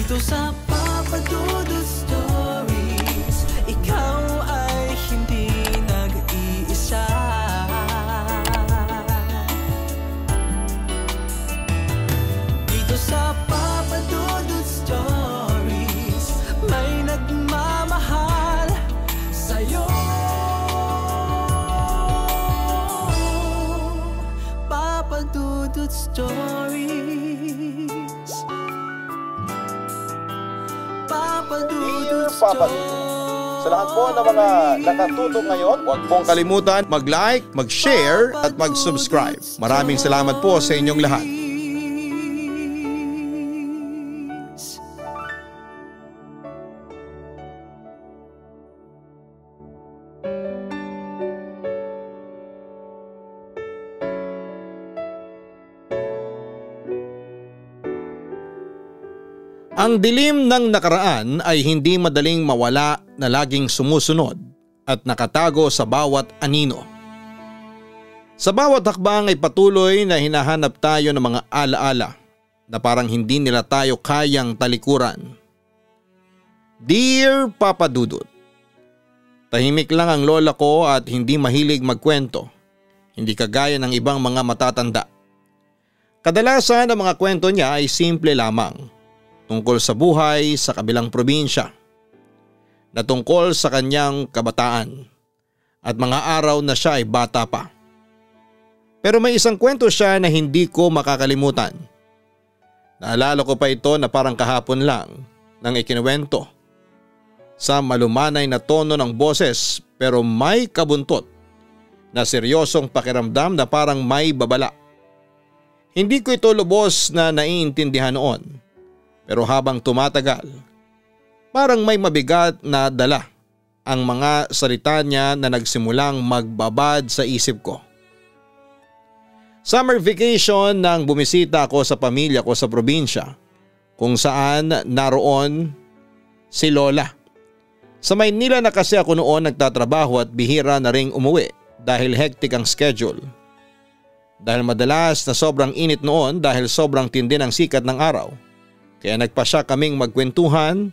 Dito sa Papa Dudut Stories, ikaw ay hindi nag-iisa. Dito sa Papa Dudut Stories, may nagmamahal sa'yo. Papa Dudut Stories. Papa Dudut Stories. Sa lahat po ng mga nakatutok ngayon, huwag pong kalimutan mag-like, mag-share at mag-subscribe. Maraming salamat po sa inyong lahat. Ang dilim ng nakaraan ay hindi madaling mawala na laging sumusunod at nakatago sa bawat anino. Sa bawat hakbang ay patuloy na hinahanap tayo ng mga alaala na parang hindi nila tayo kayang talikuran. Dear Papa Dudut, tahimik lang ang lola ko at hindi mahilig magkwento, hindi kagaya ng ibang mga matatanda. Kadalasan ang mga kwento niya ay simple lamang. Tungkol sa buhay sa kabilang probinsya, na tungkol sa kanyang kabataan at mga araw na siya ay bata pa. Pero may isang kwento siya na hindi ko makakalimutan. Naalala ko pa ito na parang kahapon lang nang ikinuwento. Sa malumanay na tono ng boses pero may kabuntot na seryosong pakiramdam na parang may babala. Hindi ko ito lubos na naiintindihan noon. Pero habang tumatagal, parang may mabigat na dala ang mga salita niya na nagsimulang magbabad sa isip ko. Summer vacation nang bumisita ako sa pamilya ko sa probinsya kung saan naroon si Lola. Sa Maynila na kasi ako noon nagtatrabaho at bihira na ring umuwi dahil hectic ang schedule. Dahil madalas na sobrang init noon dahil sobrang tindi ng sikat ng araw. Kaya nagpasya kaming magkwentuhan,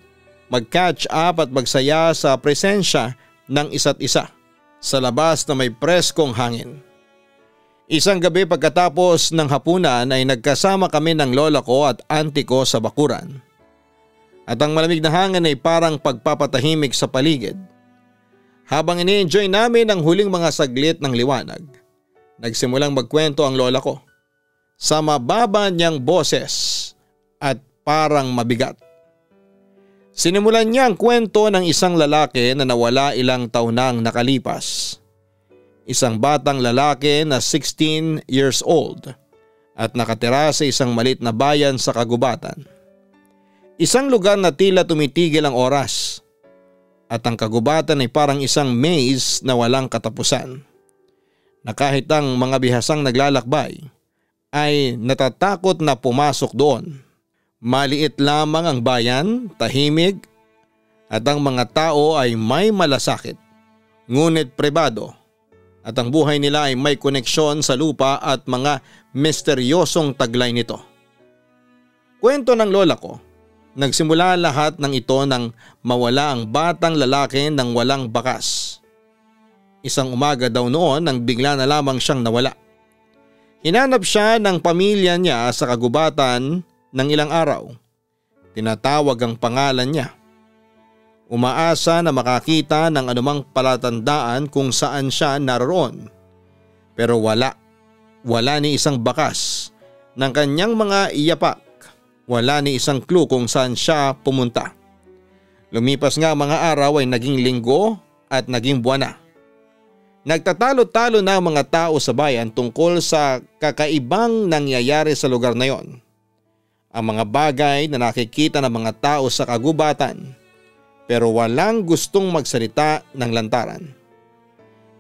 mag-catch up at magsaya sa presensya ng isa't isa sa labas na may preskong hangin. Isang gabi pagkatapos ng hapunan ay nagkasama kami ng lola ko at auntie ko sa bakuran. At ang malamig na hangin ay parang pagpapatahimik sa paligid. Habang ini-enjoy namin ang huling mga saglit ng liwanag, nagsimulang magkwento ang lola ko sa mababa niyang boses at parang mabigat. Sinimulan niya ang kwento ng isang lalaki na nawala ilang taon nang nakalipas. Isang batang lalaki na 16 years old at nakatira sa isang maliit na bayan sa kagubatan. Isang lugar na tila tumitigil ang oras at ang kagubatan ay parang isang maze na walang katapusan. Na kahit ang mga bihasang naglalakbay ay natatakot na pumasok doon. Maliit lamang ang bayan, tahimik at ang mga tao ay may malasakit, ngunit pribado at ang buhay nila ay may koneksyon sa lupa at mga misteryosong taglay nito. Kwento ng lola ko, nagsimula lahat ng ito nang mawala ang batang lalaki ng walang bakas. Isang umaga daw noon nang bigla na lamang siyang nawala. Hinanap siya ng pamilya niya sa kagubatan ng ilang araw. Tinatawag ang pangalan niya. Umaasa na makakita ng anumang palatandaan kung saan siya naroon. Pero wala ni isang bakas ng kanyang mga iyapak. Wala ni isang clue kung saan siya pumunta. Lumipas nga mga araw ay naging linggo at naging buwan na. Nagtatalo-talo na ang mga tao sa bayan tungkol sa kakaibang nangyayari sa lugar na yon. Ang mga bagay na nakikita ng mga tao sa kagubatan pero walang gustong magsalita ng lantaran.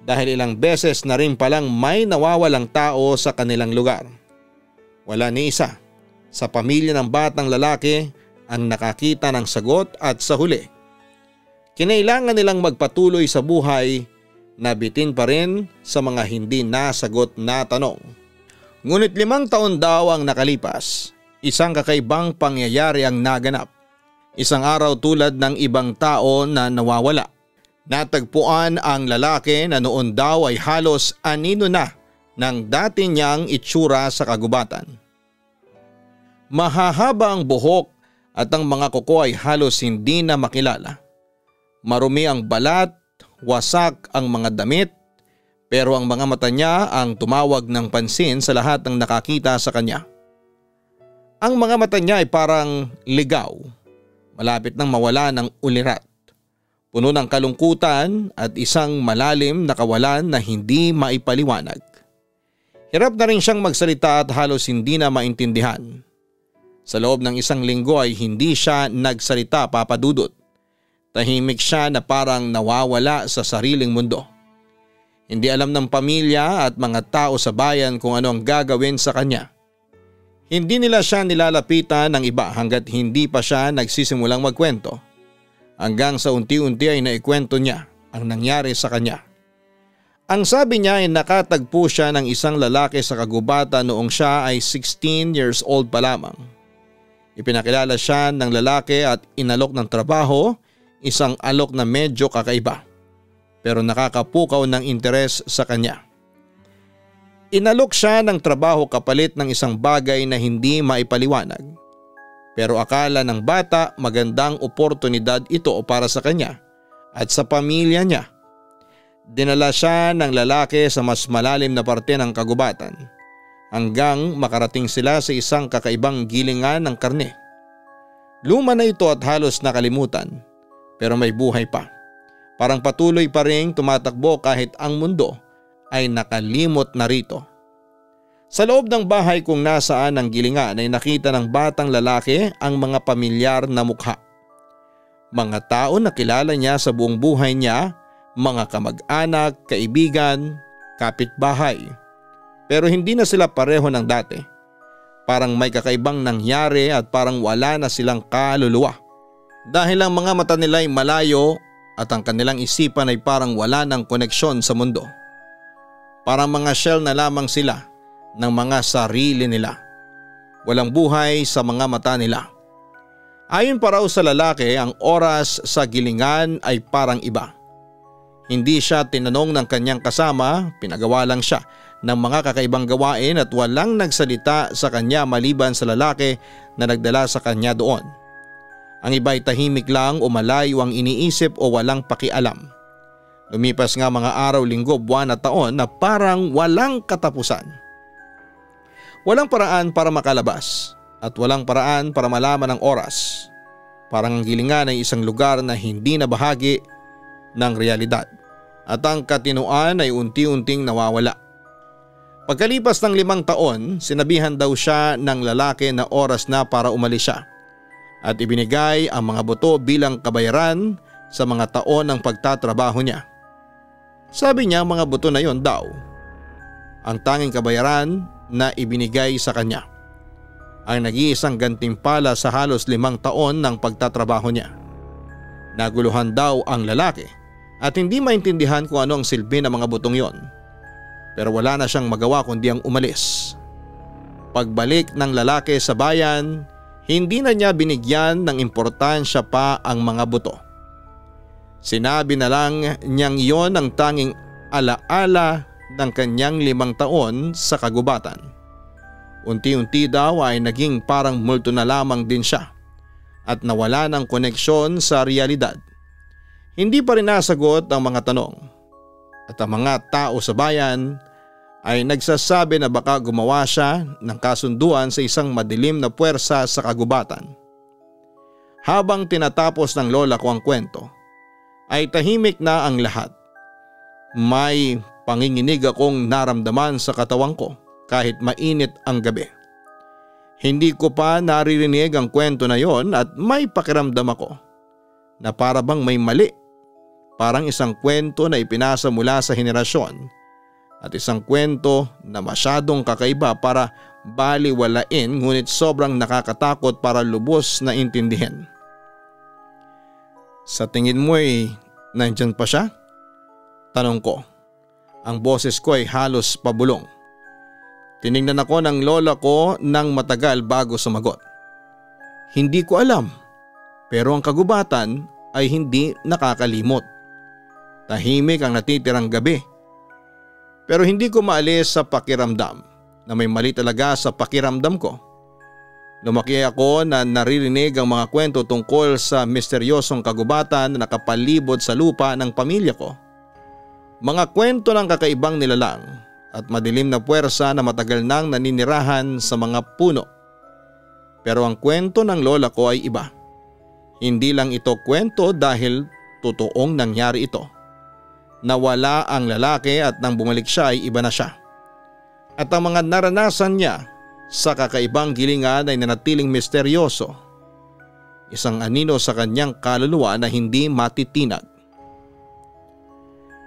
Dahil ilang beses na rin palang may nawawalang tao sa kanilang lugar. Wala ni isa sa pamilya ng batang lalaki ang nakakita ng sagot at sa huli. Kinailangan nilang magpatuloy sa buhay na bitin pa rin sa mga hindi nasagot na tanong. Ngunit 5 taon daw ang nakalipas. Isang kakaibang pangyayari ang naganap Isang araw tulad ng ibang tao na nawawala. Natagpuan ang lalaki na noon daw ay halos anino na ng dati niyang itsura sa kagubatan. Mahahaba ang buhok at ang mga kuko ay halos hindi na makilala. Marumi ang balat, wasak ang mga damit, pero ang mga mata niya ang tumawag ng pansin sa lahat ng nakakita sa kanya. Ang mga mata niya ay parang ligaw, malapit nang mawala ng ulirat. Puno ng kalungkutan at isang malalim na kawalan na hindi maipaliwanag. Hirap na rin siyang magsalita at halos hindi na maintindihan. Sa loob ng isang linggo ay hindi siya nagsalita, Papa Dudut. Tahimik siya na parang nawawala sa sariling mundo. Hindi alam ng pamilya at mga tao sa bayan kung ano ang gagawin sa kanya. Hindi nila siya nilalapitan ng iba hanggat hindi pa siya nagsisimulang magkwento. Hanggang sa unti-unti ay naikwento niya ang nangyari sa kanya. Ang sabi niya ay nakatagpo siya ng isang lalaki sa kagubatan noong siya ay 16 years old pa lamang. Ipinakilala siya ng lalaki at inalok ng trabaho, isang alok na medyo kakaiba. Pero nakakapukaw ng interes sa kanya. Inalok siya ng trabaho kapalit ng isang bagay na hindi maipaliwanag. Pero akala ng bata magandang oportunidad ito para sa kanya at sa pamilya niya. Dinala siya ng lalaki sa mas malalim na parte ng kagubatan hanggang makarating sila sa isang kakaibang gilingan ng karne. Luma na ito at halos nakalimutan pero may buhay pa. Parang patuloy pa ring tumatakbo kahit ang mundo ay nakalimot na rito. Sa loob ng bahay kung nasaan ang gilingan ay nakita ng batang lalaki ang mga pamilyar na mukha. Mga tao na kilala niya sa buong buhay niya, mga kamag-anak, kaibigan, kapitbahay. Pero hindi na sila pareho ng dati. Parang may kakaibang nangyari at parang wala na silang kaluluwa. Dahil ang mga mata nila ay malayo at ang kanilang isipan ay parang wala ng koneksyon sa mundo. Parang mga shell na lamang sila ng mga sarili nila. Walang buhay sa mga mata nila. Ayon pa raw sa lalaki, ang oras sa gilingan ay parang iba. Hindi siya tinanong ng kanyang kasama, pinagawa lang siya ng mga kakaibang gawain at walang nagsalita sa kanya maliban sa lalaki na nagdala sa kanya doon. Ang iba ay tahimik lang o malayo ang iniisip o walang pakialam. Lumipas nga mga araw, linggo, buwan at taon na parang walang katapusan. Walang paraan para makalabas at walang paraan para malaman ang oras. Parang ang gilingan ay isang lugar na hindi na bahagi ng realidad at ang katinuan ay unti-unting nawawala. Pagkalipas ng 5 taon, sinabihan daw siya ng lalaki na oras na para umalis siya at ibinigay ang mga buto bilang kabayaran sa mga taon ng pagtatrabaho niya. Sabi niya mga buto na yon daw ang tanging kabayaran na ibinigay sa kanya. Ang nag-iisang gantimpala sa halos 5 taon ng pagtatrabaho niya. Naguluhan daw ang lalaki at hindi maintindihan kung ano ang silbi ng mga butong yon. Pero wala na siyang magawa kundi ang umalis. Pagbalik ng lalaki sa bayan, hindi na niya binigyan ng importansya pa ang mga buto. Sinabi na lang niyang iyon ang tanging alaala ng kanyang 5 taon sa kagubatan. Unti-unti daw ay naging parang multo na lamang din siya at nawala ng koneksyon sa realidad. Hindi pa rin nasagot ang mga tanong at ang mga tao sa bayan ay nagsasabi na baka gumawa siya ng kasunduan sa isang madilim na puwersa sa kagubatan. Habang tinatapos ng lola ko ang kwento, ay tahimik na ang lahat. May panginginig akong naramdaman sa katawan ko kahit mainit ang gabi. Hindi ko pa naririnig ang kwento na yon at may pakiramdam ako na para bang may mali. Parang isang kwento na ipinasa mula sa henerasyon at isang kwento na masyadong kakaiba para baliwalain ngunit sobrang nakakatakot para lubos na intindihin. Sa tingin mo nandyan pa siya? Tanong ko. Ang boses ko ay halos pabulong. Tiningnan ako ng lola ko ng matagal bago sumagot. Hindi ko alam. Pero ang kagubatan ay hindi nakakalimot. Tahimik ang natitirang gabi. Pero hindi ko maalis sa pakiramdam na may mali talaga sa pakiramdam ko. Lumaki ako na naririnig ang mga kwento tungkol sa misteryosong kagubatan na nakapalibot sa lupa ng pamilya ko. Mga kwento ng kakaibang nilalang at madilim na puwersa na matagal nang naninirahan sa mga puno. Pero ang kwento ng lola ko ay iba. Hindi lang ito kwento dahil totoong nangyari ito. Nawala ang lalaki at nang bumalik siya ay iba na siya. At ang mga naranasan niya sa kakaibang gilingan ay nanatiling misteryoso. Isang anino sa kanyang kaluluwa na hindi matitinag.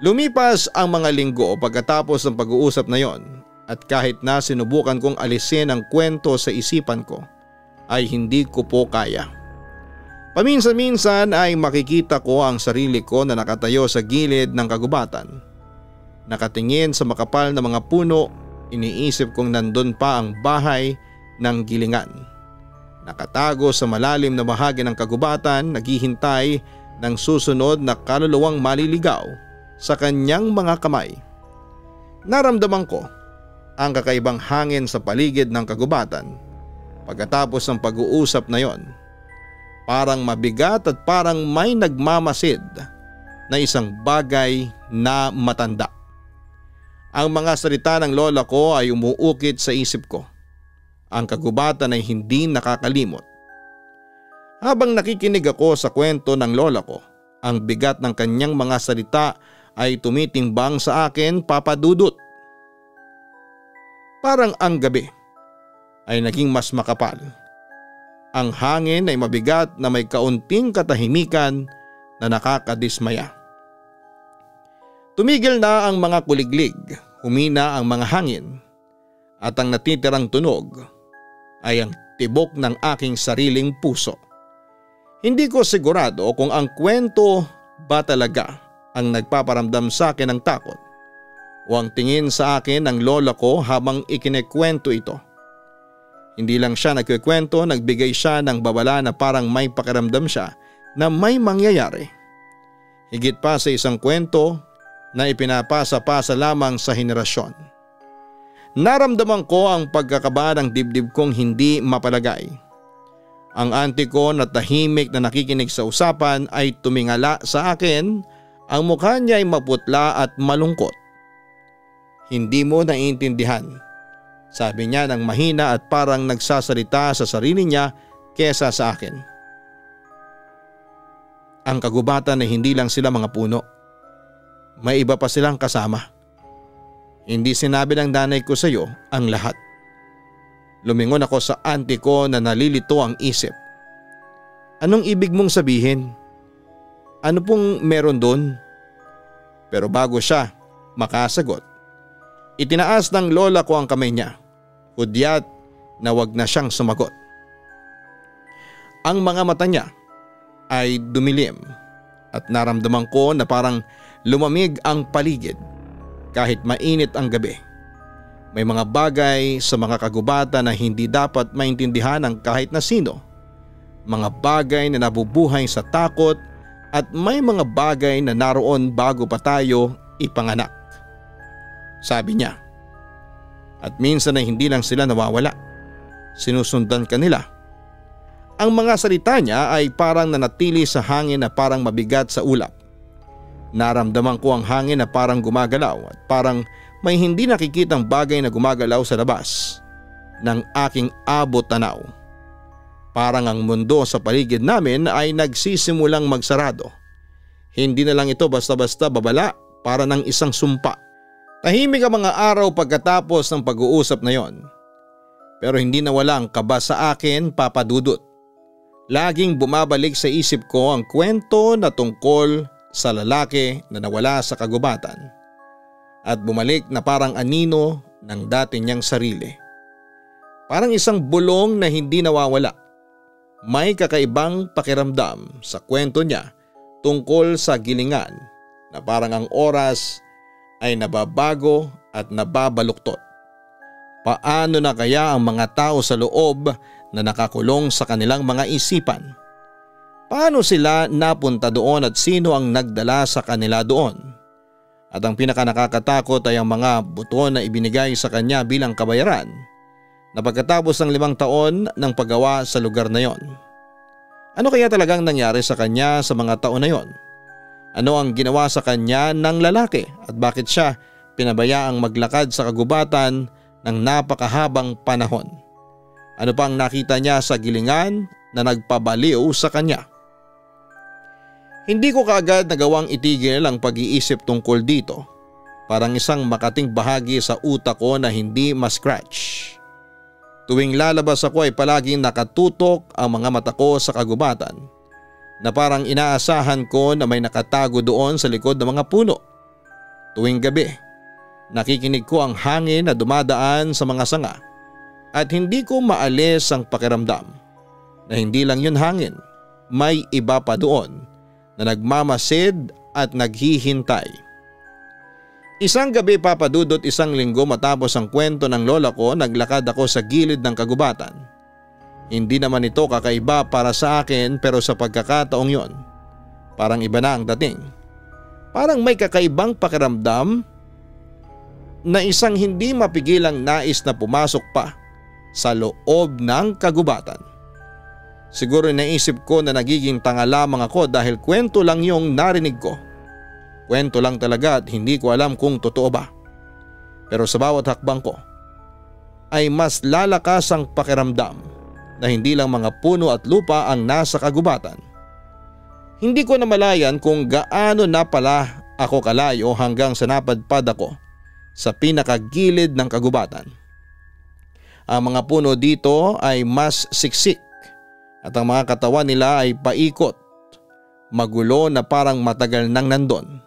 Lumipas ang mga linggo pagkatapos ng pag-uusap na yon at kahit na sinubukan kong alisin ang kwento sa isipan ko ay hindi ko po kaya. Paminsan-minsan ay makikita ko ang sarili ko na nakatayo sa gilid ng kagubatan. Nakatingin sa makapal na mga puno, iniisip kong nandun pa ang bahay ng gilingan. Nakatago sa malalim na bahagi ng kagubatan, naghihintay ng susunod na kaluluwang maliligaw sa kanyang mga kamay. Naramdaman ko ang kakaibang hangin sa paligid ng kagubatan pagkatapos ng pag-uusap na yon. Parang mabigat at parang may nagmamasid na isang bagay na matanda. Ang mga salita ng lola ko ay umuukit sa isip ko. Ang kagubatan ay hindi nakakalimot. Habang nakikinig ako sa kwento ng lola ko, ang bigat ng kanyang mga salita ay tumitimbang sa akin, Papa Dudut. Parang ang gabi ay naging mas makapal. Ang hangin ay mabigat na may kaunting katahimikan na nakakadismaya. Tumigil na ang mga kuliglig, humina ang mga hangin at ang natitirang tunog ay ang tibok ng aking sariling puso. Hindi ko sigurado kung ang kwento ba talaga ang nagpaparamdam sa akin ng takot o ang tingin sa akin ng lola ko habang ikinekwento ito. Hindi lang siya nagkikwento, nagbigay siya ng babala na parang may pakiramdam siya na may mangyayari. Higit pa sa isang kwento na ipinapasa-pasa lamang sa henerasyon. Naramdaman ko ang pagkakaba ng dibdib kong hindi mapalagay. Ang auntie ko na tahimik na nakikinig sa usapan ay tumingala sa akin, ang mukha niya ay maputla at malungkot. "Hindi mo naiintindihan," sabi niya ng mahina at parang nagsasalita sa sarili niya kesa sa akin. Ang kagubatan ay hindi lang sila mga puno. May iba pa silang kasama. Hindi sinabi ng nanay ko sa iyo ang lahat. Lumingon ako sa auntie ko na nalilito ang isip. "Anong ibig mong sabihin? Ano pong meron doon?" Pero bago siya makasagot, itinaas ng lola ko ang kamay niya. Hudyat na wag na siyang sumagot. Ang mga mata niya ay dumilim at naramdaman ko na parang lumamig ang paligid kahit mainit ang gabi. May mga bagay sa mga kagubatan na hindi dapat maintindihan ng kahit na sino. Mga bagay na nabubuhay sa takot at may mga bagay na naroon bago pa tayo ipanganak, sabi niya. At minsan ay hindi lang sila nawawala. Sinusundan ka nila. Ang mga salita niya ay parang nanatili sa hangin na parang mabigat sa ulap. Naramdaman ko ang hangin na parang gumagalaw at parang may hindi nakikitang bagay na gumagalaw sa labas ng aking abot tanaw. Parang ang mundo sa paligid namin ay nagsisimulang magsarado. Hindi na lang ito basta-basta babala para ng isang sumpa. Tahimik ang mga araw pagkatapos ng pag-uusap na yon. Pero hindi nawala ang kaba sa akin, Papa Dudut. Laging bumabalik sa isip ko ang kwento na tungkol sa lalaki na nawala sa kagubatan at bumalik na parang anino ng dati niyang sarili. Parang isang bulong na hindi nawawala. May kakaibang pakiramdam sa kwento niya tungkol sa gilingan na parang ang oras ay nababago at nababaluktot. Paano na kaya ang mga tao sa loob na nakakulong sa kanilang mga isipan? Paano sila napunta doon at sino ang nagdala sa kanila doon? At ang pinaka nakakatakot ay ang mga buto na ibinigay sa kanya bilang kabayaran na pagkatapos ng 5 taon ng paggawa sa lugar na yon. Ano kaya talagang nangyari sa kanya sa mga taon na yon? Ano ang ginawa sa kanya ng lalaki at bakit siya pinabayaang maglakad sa kagubatan ng napakahabang panahon? Ano pa ang nakita niya sa gilingan na nagpabaliw sa kanya? Hindi ko kaagad nagawang itigil ang pag-iisip tungkol dito. Parang isang makating bahagi sa utak ko na hindi ma-scratch. Tuwing lalabas ako ay palaging nakatutok ang mga mata ko sa kagubatan na parang inaasahan ko na may nakatago doon sa likod ng mga puno. Tuwing gabi, nakikinig ko ang hangin na dumadaan sa mga sanga at hindi ko maalis ang pakiramdam na hindi lang yun hangin, may iba pa doon na nagmamasid at naghihintay. Isang gabi, Papa Dudut, 1 linggo matapos ang kwento ng lola ko, naglakad ako sa gilid ng kagubatan. Hindi naman ito kakaiba para sa akin pero sa pagkakataong yon, parang iba na ang dating. Parang may kakaibang pakiramdam na isang hindi mapigilang nais na pumasok pa sa loob ng kagubatan. Siguro naisip ko na nagiging tanga lamang ako dahil kwento lang yung narinig ko. Kwento lang talaga at hindi ko alam kung totoo ba. Pero sa bawat hakbang ko ay mas lalakas ang pakiramdam na hindi lang mga puno at lupa ang nasa kagubatan. Hindi ko namalayan kung gaano na pala ako kalayo hanggang sa napadpad ako sa pinakagilid ng kagubatan. Ang mga puno dito ay mas siksik at ang mga katawan nila ay paikot, magulo na parang matagal nang nandun.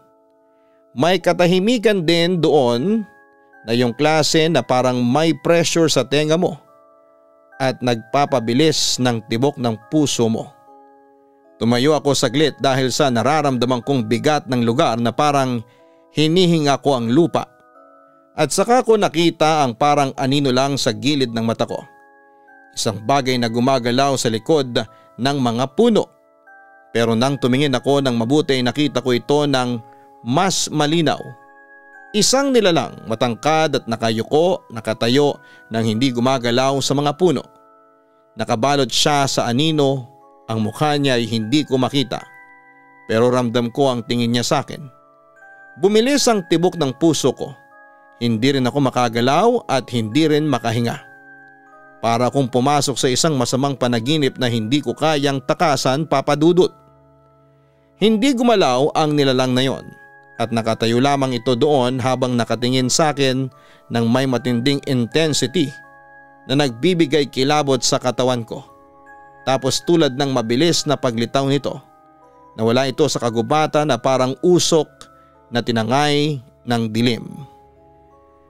May katahimikan din doon na yung klase na parang may pressure sa tenga mo at nagpapabilis ng tibok ng puso mo. Tumayo ako saglit dahil sa nararamdaman kong bigat ng lugar na parang hinihinga ko ang lupa. At saka ko nakita ang parang anino lang sa gilid ng mata ko. Isang bagay na gumagalaw sa likod ng mga puno. Pero nang tumingin ako ng mabuti ay nakita ko ito ng mas malinaw. Isang nilalang matangkad at nakayuko, nakatayo nang hindi gumagalaw sa mga puno. Nakabalot siya sa anino, ang mukha niya ay hindi ko makita. Pero ramdam ko ang tingin niya sa akin. Bumilis ang tibok ng puso ko. Hindi rin ako makagalaw at hindi rin makahinga. Para akong pumasok sa isang masamang panaginip na hindi ko kayang takasan, Papa Dudut. Hindi gumalaw ang nilalang na yon. At nakatayo lamang ito doon habang nakatingin sa akin ng may matinding intensity na nagbibigay kilabot sa katawan ko. Tapos tulad ng mabilis na paglitaw nito, nawala ito sa kagubatan na parang usok na tinangay ng dilim.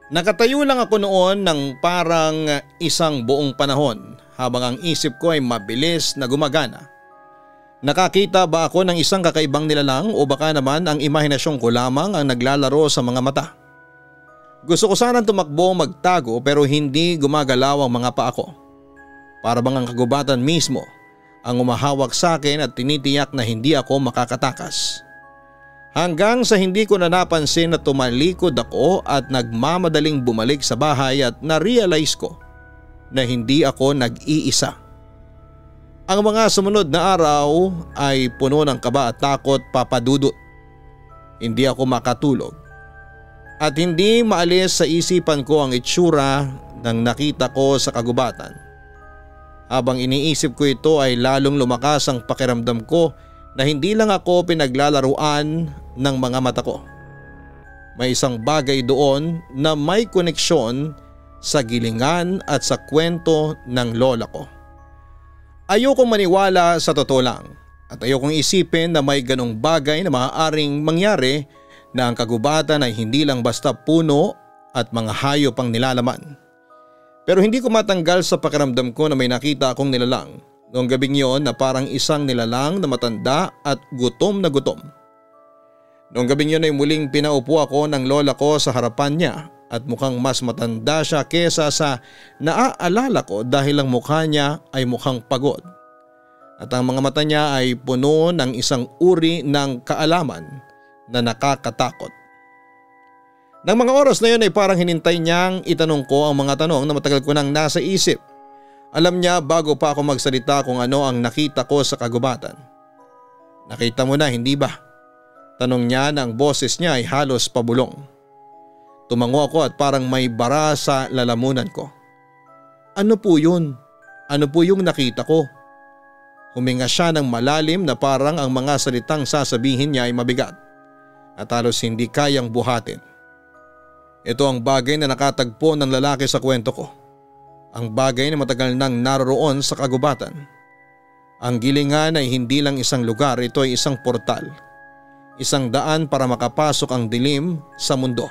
Nakatayo lang ako noon ng parang isang buong panahon habang ang isip ko ay mabilis na gumagana. Nakakita ba ako ng isang kakaibang nilalang o baka naman ang imahinasyon ko lamang ang naglalaro sa mga mata? Gusto ko sanang tumakbo magtago pero hindi gumagalaw ang mga paa ko. Para bang ang kagubatan mismo ang umahawak sa akin at tinitiyak na hindi ako makakatakas. Hanggang sa hindi ko na napansin na tumalikod ako at nagmamadaling bumalik sa bahay at na-realize ko na hindi ako nag-iisa. Ang mga sumunod na araw ay puno ng kaba at takot, Papa Dudut. Hindi ako makatulog. At hindi maalis sa isipan ko ang itsura ng nakita ko sa kagubatan. Habang iniisip ko ito ay lalong lumakas ang pakiramdam ko na hindi lang ako pinaglalaruan ng mga mata ko. May isang bagay doon na may koneksyon sa gilingan at sa kwento ng lola ko. Ayokong maniwala sa totoo lang at ayokong isipin na may ganong bagay na maaaring mangyari na ang kagubatan ay hindi lang basta puno at mga hayop ang nilalaman. Pero hindi ko matanggal sa pakiramdam ko na may nakita akong nilalang noong gabing yon na parang isang nilalang na matanda at gutom na gutom. Noong gabing yon ay muling pinaupo ako ng lola ko sa harapan niya at mukhang mas matanda siya kesa sa naaalala ko dahil ang mukha niya ay mukhang pagod. at ang mga mata niya ay puno ng isang uri ng kaalaman na nakakatakot. Nang mga oras na yun ay parang hinintay niyang itanong ko ang mga tanong na matagal ko nang nasa isip. Alam niya bago pa ako magsalita kung ano ang nakita ko sa kagubatan. Nakita mo na, hindi ba? Tanong niya na ang boses niya ay halos pabulong. Tumango ako at parang may bara sa lalamunan ko. Ano po yun? Ano po yung nakita ko? Huminga siya ng malalim na parang ang mga salitang sasabihin niya ay mabigat at halos hindi kayang buhatin. Ito ang bagay na nakatagpo ng lalaki sa kwento ko. Ang bagay na matagal nang naroroon sa kagubatan. Ang gilingan ay hindi lang isang lugar, ito ay isang portal. Isang daan para makapasok ang dilim sa mundo.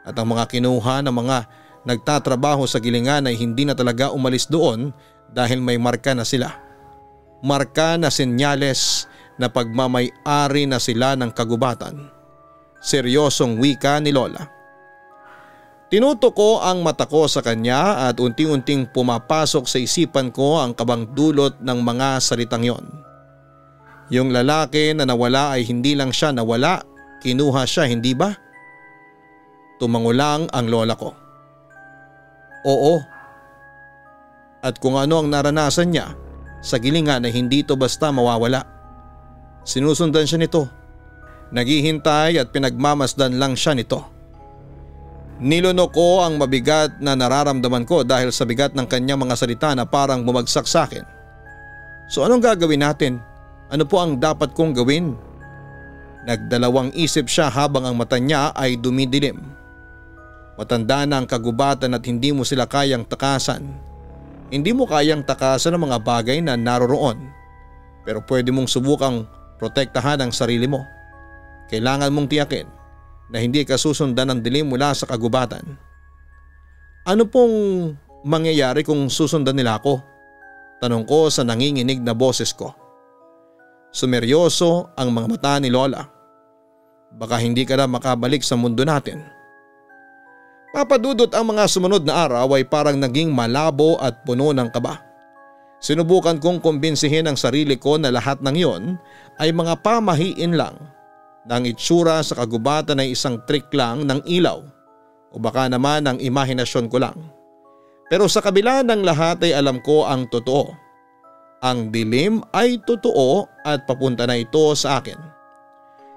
At ang mga kinuha ng mga nagtatrabaho sa gilingan ay hindi na talaga umalis doon dahil may marka na sila. Marka na senyales na pagmamay-ari na sila ng kagubatan. Seryosong wika ni Lola. Tinutok ko ang mata ko sa kanya at unti-unting pumapasok sa isipan ko ang kabang dulot ng mga salitang yon. Yung lalaki na nawala ay hindi lang siya nawala, kinuha siya, hindi ba? Tumango lang ang lola ko. Oo. At kung ano ang naranasan niya sa gilingan ay hindi ito basta mawawala. Sinusundan siya nito. Naghihintay at pinagmamasdan lang siya nito. Nilunok ko ang mabigat na nararamdaman ko dahil sa bigat ng kanyang mga salita na parang bumagsak sa akin. So anong gagawin natin? Ano po ang dapat kong gawin? Nagdalawang isip siya habang ang mata niya ay dumidilim. Matanda na ang kagubatan at hindi mo sila kayang takasan. Hindi mo kayang takasan ang mga bagay na naroroon. Pero pwede mong subukang protektahan ang sarili mo. Kailangan mong tiyakin na hindi ka susundan ng dilim mula sa kagubatan. Ano pong mangyayari kung susundan nila ako? Tanong ko sa nanginginig na boses ko. Sumeryoso ang mga mata ni Lola. Baka hindi ka na makabalik sa mundo natin. Papadudot ang mga sumunod na araw ay parang naging malabo at puno ng kaba. Sinubukan kong kumbinsihin ang sarili ko na lahat ng yon ay mga pamahiin lang. Na ang itsura sa kagubatan ay isang trick lang ng ilaw o baka naman ang imahinasyon ko lang. Pero sa kabila ng lahat ay alam ko ang totoo. Ang dilim ay totoo at papunta na ito sa akin.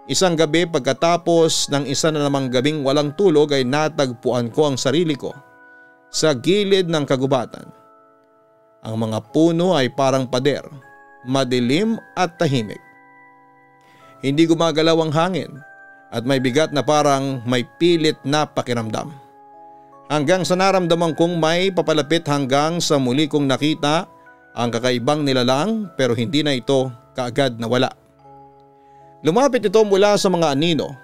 Isang gabi pagkatapos ng isa na namang gabing walang tulog ay natagpuan ko ang sarili ko sa gilid ng kagubatan. Ang mga puno ay parang pader, madilim at tahimik. Hindi gumagalaw ang hangin at may bigat na parang may pilit na pakiramdam. Hanggang sa naramdaman kong may papalapit hanggang sa muli kong nakita ang kakaibang nilalang pero hindi na ito kaagad nawala. Lumapit ito mula sa mga anino.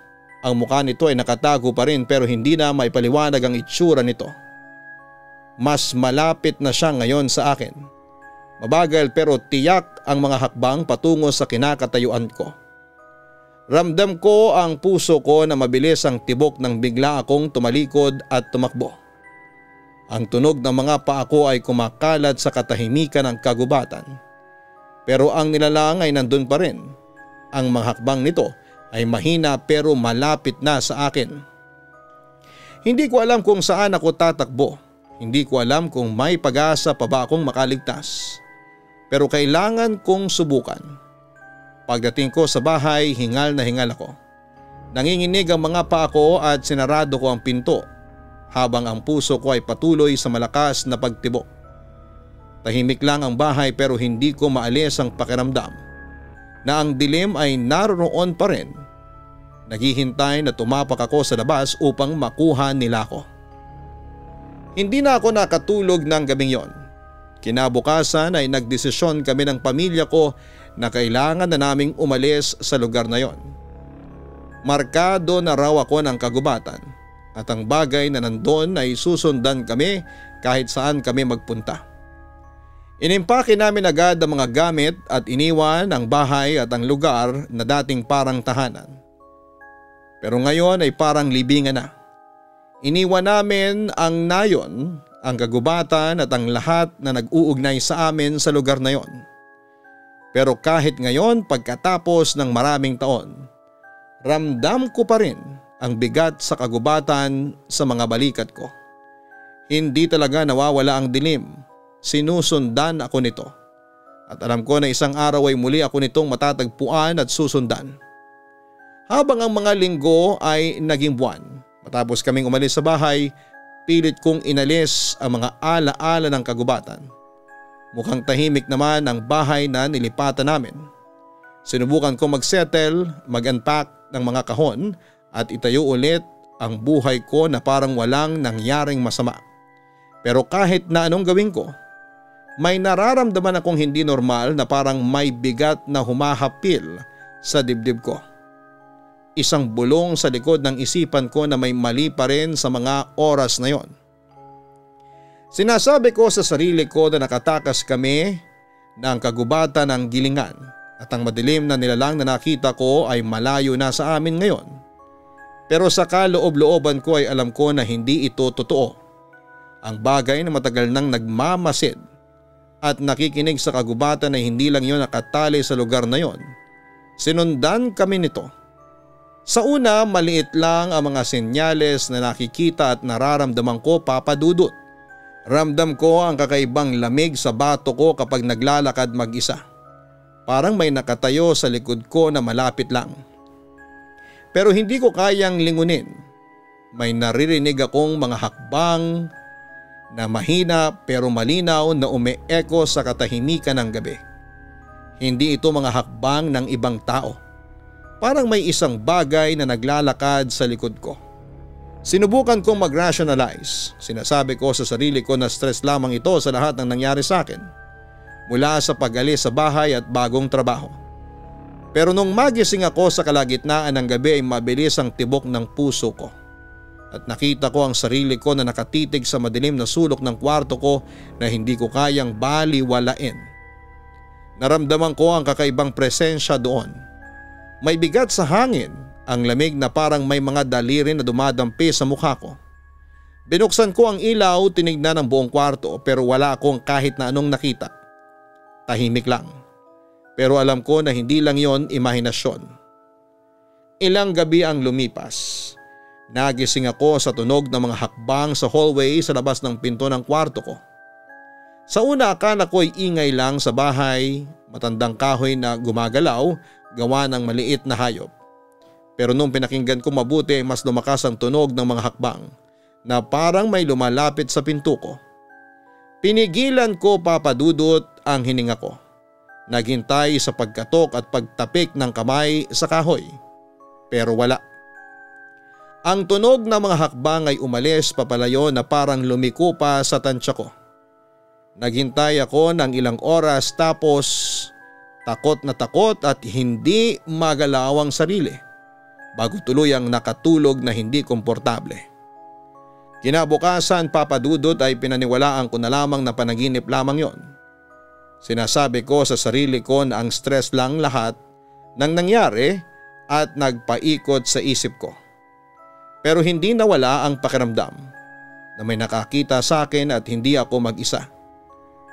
Ang mukha nito ay nakatago pa rin pero hindi na maipaliwanag ang itsura nito. Mas malapit na siya ngayon sa akin. Mabagal pero tiyak ang mga hakbang patungo sa kinakatayuan ko. Ramdam ko ang puso ko na mabilis ang tibok nang bigla akong tumalikod at tumakbo. Ang tunog ng mga paa ko ay kumakalat sa katahimikan ng kagubatan. Pero ang nilalang ay nandun pa rin. Ang mga hakbang nito ay mahina pero malapit na sa akin. Hindi ko alam kung saan ako tatakbo. Hindi ko alam kung may pag-asa pa ba akong makaligtas. Pero kailangan kong subukan. Pagdating ko sa bahay, hingal na hingal ako. Nanginginig ang mga paa ko at sinarado ko ang pinto habang ang puso ko ay patuloy sa malakas na pagtibok. Tahimik lang ang bahay pero hindi ko maalis ang pakiramdam na ang dilim ay naroon pa rin. Naghihintay na tumapak ako sa labas upang makuha nila ako. Hindi na ako nakatulog ng gabing yon. Kinabukasan ay nagdesisyon kami ng pamilya ko na kailangan na naming umalis sa lugar na yon. Markado na raw ako ng kagubatan at ang bagay na nandun ay susundan kami kahit saan kami magpunta. Inimpake namin agad ang mga gamit at iniwan ang bahay at ang lugar na dating parang tahanan. Pero ngayon ay parang libingan na. Iniwan namin ang nayon, ang kagubatan at ang lahat na nag-uugnay sa amin sa lugar na yon. Pero kahit ngayon pagkatapos ng maraming taon, ramdam ko pa rin ang bigat sa kagubatan sa mga balikat ko. Hindi talaga nawawala ang dilim, sinusundan ako nito. At alam ko na isang araw ay muli ako nitong matatagpuan at susundan. Habang ang mga linggo ay naging buwan, matapos kaming umalis sa bahay, pilit kong inalis ang mga alaala ng kagubatan. Mukhang tahimik naman ang bahay na nilipatan namin. Sinubukan kong mag-settle, mag-unpack ng mga kahon at itayo ulit ang buhay ko na parang walang nangyaring masama. Pero kahit na anong gawin ko, may nararamdaman akong hindi normal na parang may bigat na humahapil sa dibdib ko. Isang bulong sa likod ng isipan ko na may mali pa rin sa mga oras na yon. Sinasabi ko sa sarili ko na nakatakas kami ng kagubatan ng gilingan at ang madilim na nilalang na nakita ko ay malayo na sa amin ngayon. Pero sa kaloob-looban ko ay alam ko na hindi ito totoo. Ang bagay na matagal nang nagmamasid at nakikinig sa kagubatan na hindi lang yon nakatali sa lugar na yon. Sinundan kami nito. Sa una, maliit lang ang mga senyales na nakikita at nararamdaman ko, Papa Dudut. Ramdam ko ang kakaibang lamig sa bato ko kapag naglalakad mag-isa. Parang may nakatayo sa likod ko na malapit lang. Pero hindi ko kayang lingunin. May naririnig akong mga hakbang na mahina pero malinaw na ume-echo sa katahimikan ng gabi. Hindi ito mga hakbang ng ibang tao. Parang may isang bagay na naglalakad sa likod ko. Sinubukan kong mag-rationalize. Sinasabi ko sa sarili ko na stress lamang ito sa lahat ng nangyari sa akin. Mula sa pag-alis sa bahay at bagong trabaho. Pero nung magising ako sa kalagitnaan ng gabi ay mabilis ang tibok ng puso ko. At nakita ko ang sarili ko na nakatitig sa madilim na sulok ng kwarto ko na hindi ko kayang baliwalain. Naramdaman ko ang kakaibang presensya doon. May bigat sa hangin. Ang lamig na parang may mga daliri na dumadampi sa mukha ko. Binuksan ko ang ilaw, tinignan ang buong kwarto pero wala akong kahit na anong nakita. Tahimik lang. Pero alam ko na hindi lang yon imahinasyon. Ilang gabi ang lumipas. Nagising ako sa tunog ng mga hakbang sa hallway sa labas ng pinto ng kwarto ko. Sa una akala ko ay ingay lang sa bahay, matandang kahoy na gumagalaw gawa ng maliit na hayop. Pero nung pinakinggan ko mabuti ay mas lumakas ang tunog ng mga hakbang na parang may lumalapit sa pinto ko. Pinigilan ko, Papa Dudut, ang hininga ko. Naghintay sa pagkatok at pagtapik ng kamay sa kahoy. Pero wala. Ang tunog ng mga hakbang ay umalis papalayo na parang lumiko pa sa tansya ko. Naghintay ako ng ilang oras tapos takot na takot at hindi magalaw ang sarili. Bago tuluyang nakatulog na hindi komportable. Kinabukasan, Papa Dudut, ay pinaniwalaan ko na lamang na panaginip lamang yon. Sinasabi ko sa sarili ko na ang stress lang lahat ng nangyari at nagpaikot sa isip ko. Pero hindi nawala ang pakiramdam na may nakakita sa akin at hindi ako mag-isa.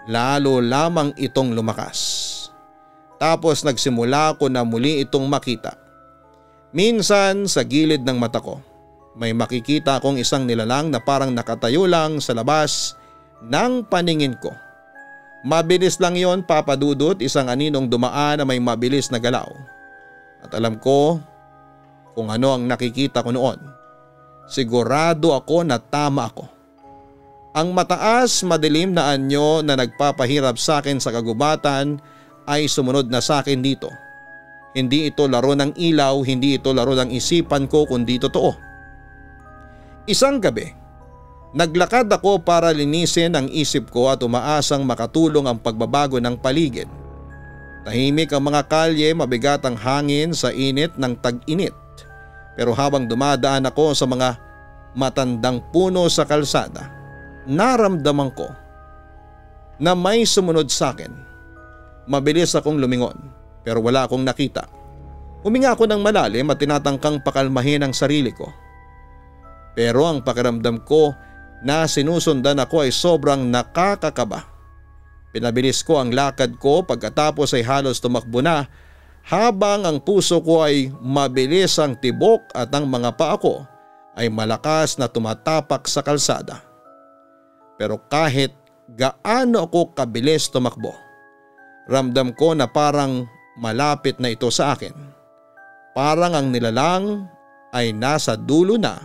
Lalo lamang itong lumakas. Tapos nagsimula ko na muli itong makita. Minsan sa gilid ng mata ko, may makikita akong isang nilalang na parang nakatayo lang sa labas ng paningin ko. Mabilis lang yon, Papa Dudut, isang aninong dumaan na may mabilis na galaw. At alam ko kung ano ang nakikita ko noon. Sigurado ako na tama ako. Ang mataas, madilim na anyo na nagpapahirap sa akin sa kagubatan ay sumunod na sa akin dito. Hindi ito laro ng ilaw, hindi ito laro ng isipan ko kundi totoo. Isang gabi, naglakad ako para linisin ang isip ko at umaasang makatulong ang pagbabago ng paligid. Tahimik ang mga kalye, mabigat ang hangin sa init ng tag-init. Pero habang dumadaan ako sa mga matandang puno sa kalsada, naramdaman ko na may sumunod sa akin. Mabilis akong lumingon. Pero wala akong nakita. Huminga ako ng malalim at tinatangkang pakalmahin ang sarili ko. Pero ang pakiramdam ko na sinusundan ako ay sobrang nakakakaba. Pinabilis ko ang lakad ko pagkatapos ay halos tumakbo na habang ang puso ko ay mabilis ang tibok at ang mga paa ko ay malakas na tumatapak sa kalsada. Pero kahit gaano ako kabilis tumakbo, ramdam ko na parang malapit na ito sa akin. Parang ang nilalang ay nasa dulo na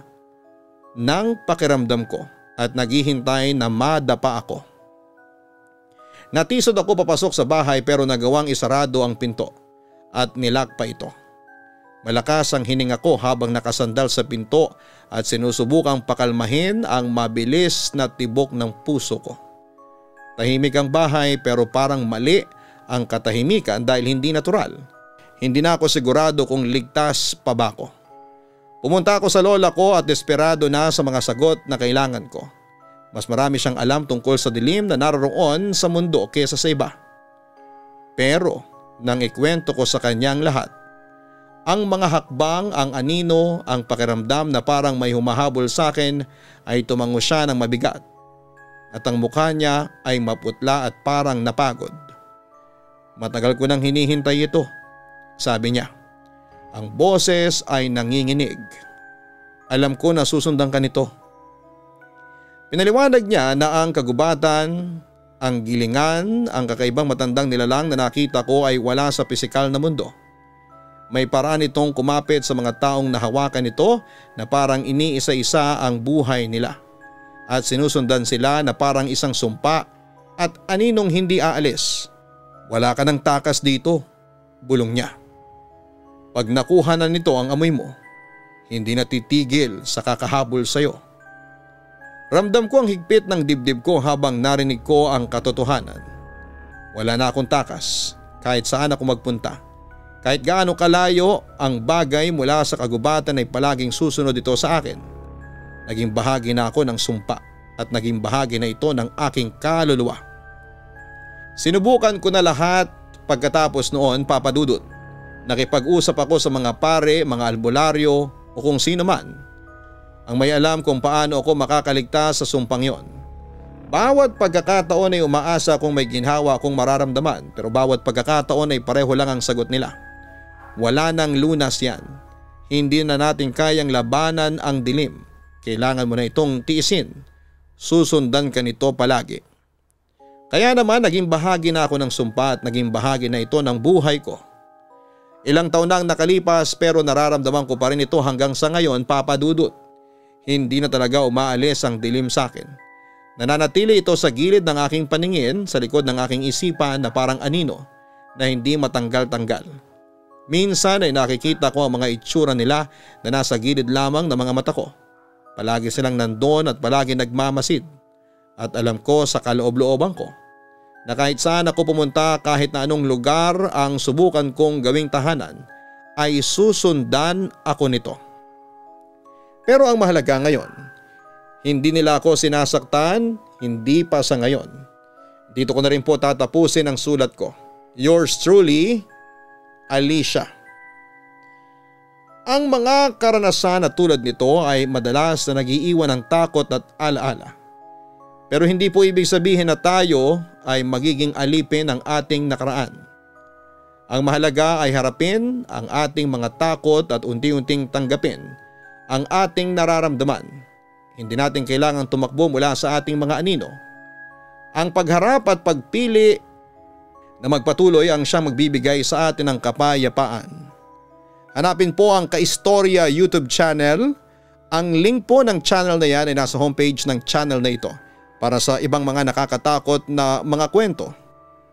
ng pakiramdam ko at naghihintay na madapa ako. Natisod ako papasok sa bahay pero nagawang isarado ang pinto at nilak pa ito. Malakas ang hininga ko habang nakasandal sa pinto at sinusubukang pakalmahin ang mabilis na tibok ng puso ko. Tahimik ang bahay pero parang mali ang katahimikan dahil hindi natural. Hindi na ako sigurado kung ligtas pa ba ako. Pumunta ako sa lola ko at desperado na sa mga sagot na kailangan ko. Mas marami siyang alam tungkol sa dilim na naroroon sa mundo kesa sa iba. Pero nang ikwento ko sa kanyang lahat, ang mga hakbang, ang anino, ang pakiramdam na parang may humahabol sa akin ay tumango siya ng mabigat. At ang mukha niya ay maputla at parang napagod. Matagal ko nang hinihintay ito, sabi niya. Ang boses ay nanginginig. Alam ko na susundan ka nito. Pinaliwanag niya na ang kagubatan, ang gilingan, ang kakaibang matandang nilalang na nakita ko ay wala sa pisikal na mundo. May paraan itong kumapit sa mga taong nahawakan ito na parang iniisa-isa ang buhay nila. At sinusundan sila na parang isang sumpa at aninong hindi aalis. Wala ka ng takas dito, bulong niya. Pag nakuha na nito ang amoy mo, hindi na titigil sa kakahabol sayo. Ramdam ko ang higpit ng dibdib ko habang narinig ko ang katotohanan. Wala na akong takas kahit saan ako magpunta. Kahit gaano kalayo ang bagay mula sa kagubatan ay palaging susunod ito sa akin. Naging bahagi na ako ng sumpa at naging bahagi na ito ng aking kaluluwa. Sinubukan ko na lahat pagkatapos noon, Papa Dudut. Nakipag-usap ako sa mga pare, mga albularyo o kung sino man ang may alam kung paano ako makakaligtas sa sumpang yon. Bawat pagkakataon ay umaasa kung may ginhawa akong mararamdaman pero bawat pagkakataon ay pareho lang ang sagot nila. Wala nang lunas yan. Hindi na natin kayang labanan ang dilim. Kailangan mo na itong tiisin. Susundan ka nito palagi. Kaya naman naging bahagi na ako ng sumpa at naging bahagi na ito ng buhay ko. Ilang taon na ang nakalipas pero nararamdaman ko pa rin ito hanggang sa ngayon, Papa Dudut. Hindi na talaga umaalis ang dilim sa akin. Nananatili ito sa gilid ng aking paningin, sa likod ng aking isipan na parang anino na hindi matanggal-tanggal. Minsan ay nakikita ko ang mga itsura nila na nasa gilid lamang ng mga mata ko. Palagi silang nandoon at palagi nagmamasid. At alam ko sa kaloob-looban ko na kahit saan ako pumunta, kahit na anong lugar ang subukan kong gawing tahanan, ay susundan ako nito. Pero ang mahalaga ngayon, hindi nila ako sinasaktan, hindi pa sa ngayon. Dito ko na rin po tatapusin ang sulat ko. Yours truly, Alicia. Ang mga karanasan na tulad nito ay madalas na nagiiwan ng takot at alaala. Pero hindi po ibig sabihin na tayo ay magiging alipin ng ating nakaraan. Ang mahalaga ay harapin ang ating mga takot at unti-unting tanggapin ang ating nararamdaman. Hindi natin kailangang tumakbo mula sa ating mga anino. Ang pagharap at pagpili na magpatuloy ang siyang magbibigay sa atin ng kapayapaan. Hanapin po ang Kaistorya YouTube channel. Ang link po ng channel na yan ay nasa homepage ng channel na ito para sa ibang mga nakakatakot na mga kwento.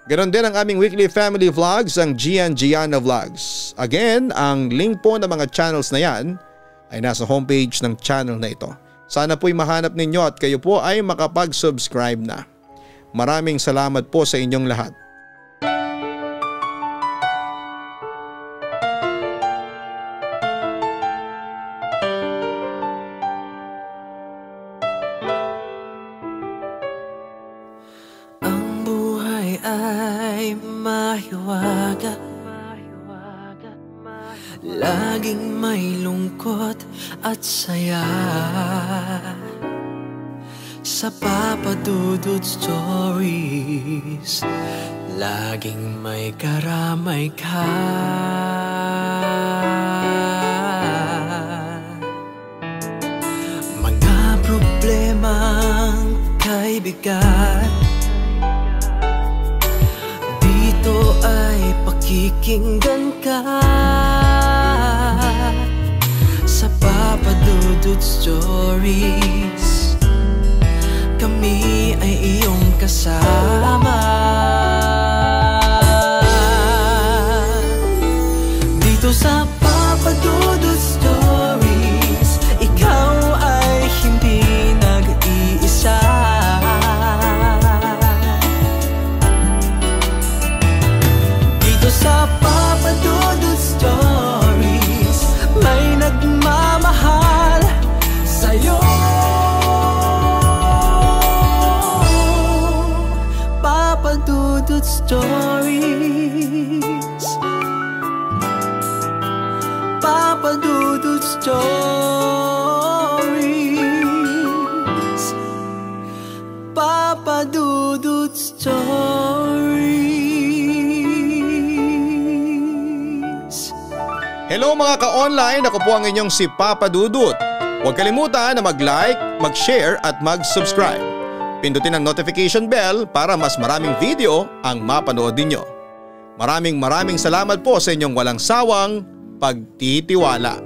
Ganon din ang aming weekly family vlogs, ang Gian Gianna Vlogs. Again, ang link po ng mga channels na yan ay nasa homepage ng channel na ito. Sana po'y mahanap ninyo at kayo po ay makapag-subscribe na. Maraming salamat po sa inyong lahat. Ang buhay ay mahiwaga, laging may lungkot at saya. sa Papa Dudut Stories, laging may karamay ka. Mga problemang kay bigat, dito ay pakikinggan ka. Sa Papa Dudut Stories, kami ay iyong kasama. Dito sa Papa Dudut Stories, ikaw ay hindi nag-iisa. Dito sa Papa Dudut Stories, may nagmamahal sa'yo. Papa Dudut Stories, Papa Dudut Stories, Papa Dudut Stories. Hello mga ka-online, ako po ang inyong si Papa Dudut. Huwag kalimutan na mag-like, mag-share at mag-subscribe. Pindutin ang notification bell para mas maraming video ang mapanood ninyo. Maraming salamat po sa inyong walang sawang pagtitiwala.